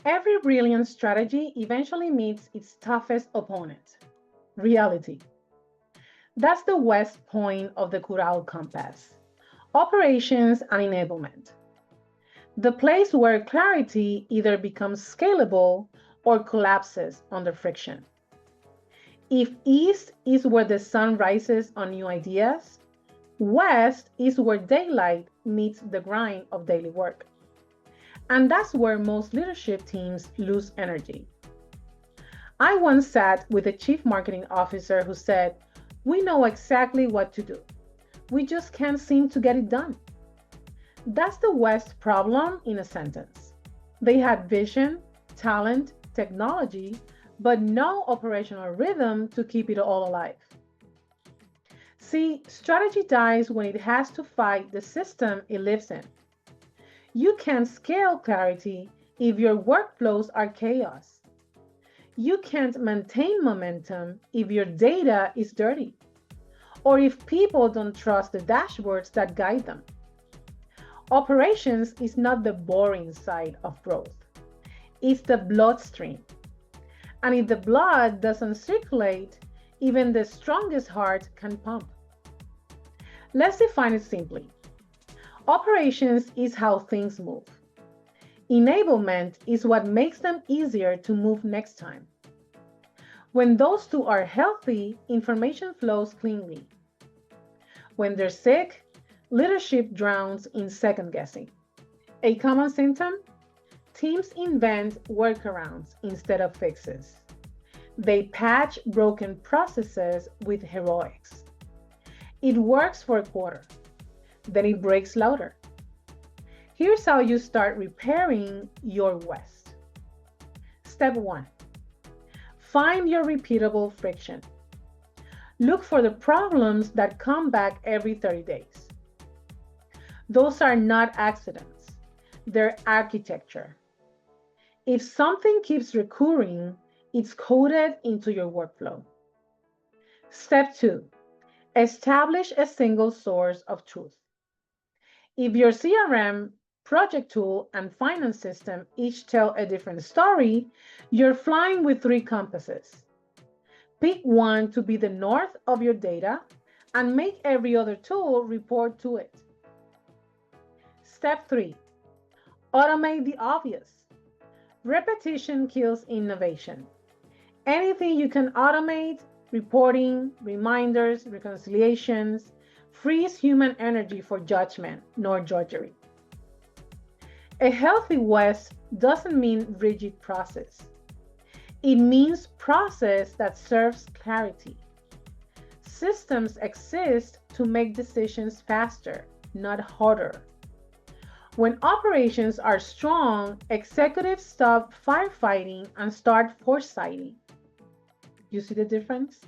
Every brilliant strategy eventually meets its toughest opponent, reality. That's the west point of the Curao Compass. Operations and enablement. The place where clarity either becomes scalable or collapses under friction. If east is where the sun rises on new ideas, west is where daylight meets the grind of daily work. And that's where most leadership teams lose energy. I once sat with a chief marketing officer who said, "We know exactly what to do. We just can't seem to get it done." That's the West problem in a sentence. They had vision, talent, technology, but no operational rhythm to keep it all alive. See, strategy dies when it has to fight the system it lives in. You can't scale clarity if your workflows are chaos. You can't maintain momentum if your data is dirty, or if people don't trust the dashboards that guide them. Operations is not the boring side of growth, it's the bloodstream. And if the blood doesn't circulate, even the strongest heart can pump. Let's define it simply. Operations is how things move. Enablement is what makes them easier to move next time. When those two are healthy, information flows cleanly. When they're sick, leadership drowns in second guessing. A common symptom? Teams invent workarounds instead of fixes. They patch broken processes with heroics. It works for a quarter, then it breaks louder. Here's how you start repairing your West. Step 1. Find your repeatable friction. Look for the problems that come back every 30 days. Those are not accidents, they're architecture. If something keeps recurring, it's coded into your workflow. Step 2. Establish a single source of truth. If your CRM, project tool, and finance system each tell a different story, you're flying with three compasses. Pick one to be the north of your data and make every other tool report to it. Step 3. Automate the obvious. Repetition kills innovation. Anything you can automate, reporting, reminders, reconciliations, frees human energy for judgment, nor drudgery. A healthy West doesn't mean rigid process. It means process that serves clarity. Systems exist to make decisions faster, not harder. When operations are strong, executives stop firefighting and start foresighting. You see the difference?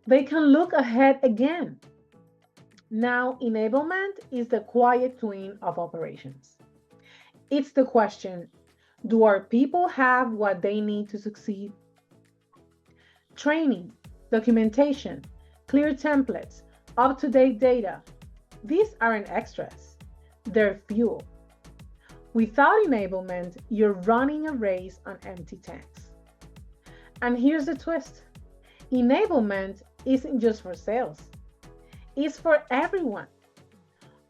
They can look ahead again. Now, enablement is the quiet twin of operations. It's the question: do our people have what they need to succeed? Training, documentation, clear templates, up to date data. These aren't extras, they're fuel. Without enablement, you're running a race on empty tanks. And here's the twist: enablement isn't just for sales, it's for everyone.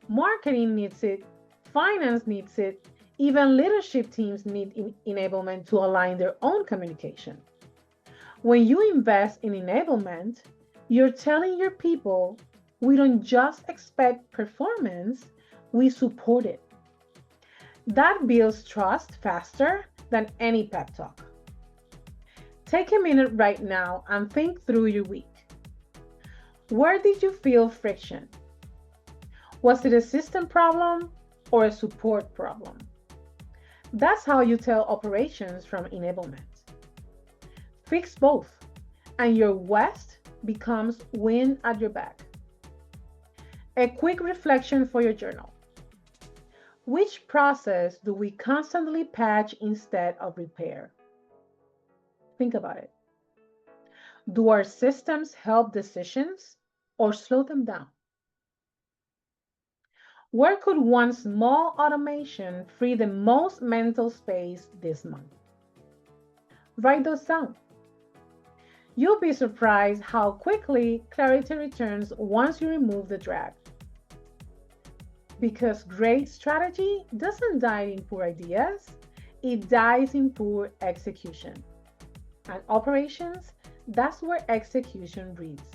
Marketing needs it, finance needs it, even leadership teams need enablement to align their own communication. When you invest in enablement, you're telling your people, we don't just expect performance, we support it. That builds trust faster than any pep talk. Take a minute right now and think through your week. Where did you feel friction? Was it a system problem or a support problem? That's how you tell operations from enablement. Fix both, and your West becomes wind at your back. A quick reflection for your journal. Which process do we constantly patch instead of repair? Think about it. Do our systems help decisions or slow them down? Where could one small automation free the most mental space this month? Write those down. You'll be surprised how quickly clarity returns once you remove the drag. Because great strategy doesn't die in poor ideas, it dies in poor execution. And operations, that's where execution breathes.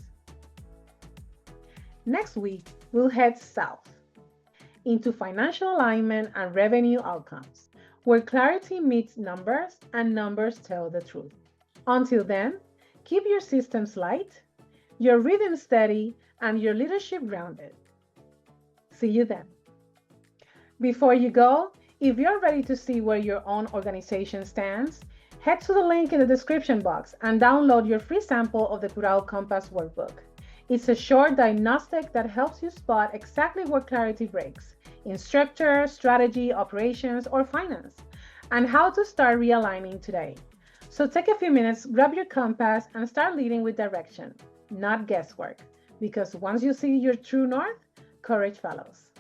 Next week, we'll head south into financial alignment and revenue outcomes, where clarity meets numbers and numbers tell the truth. Until then, keep your systems light, your rhythm steady, and your leadership grounded. See you then. Before you go, if you're ready to see where your own organization stands, head to the link in the description box and download your free sample of the Curao Compass workbook. It's a short diagnostic that helps you spot exactly where clarity breaks in structure, strategy, operations, or finance, and how to start realigning today. So take a few minutes, grab your compass, and start leading with direction, not guesswork, because once you see your true north, courage follows.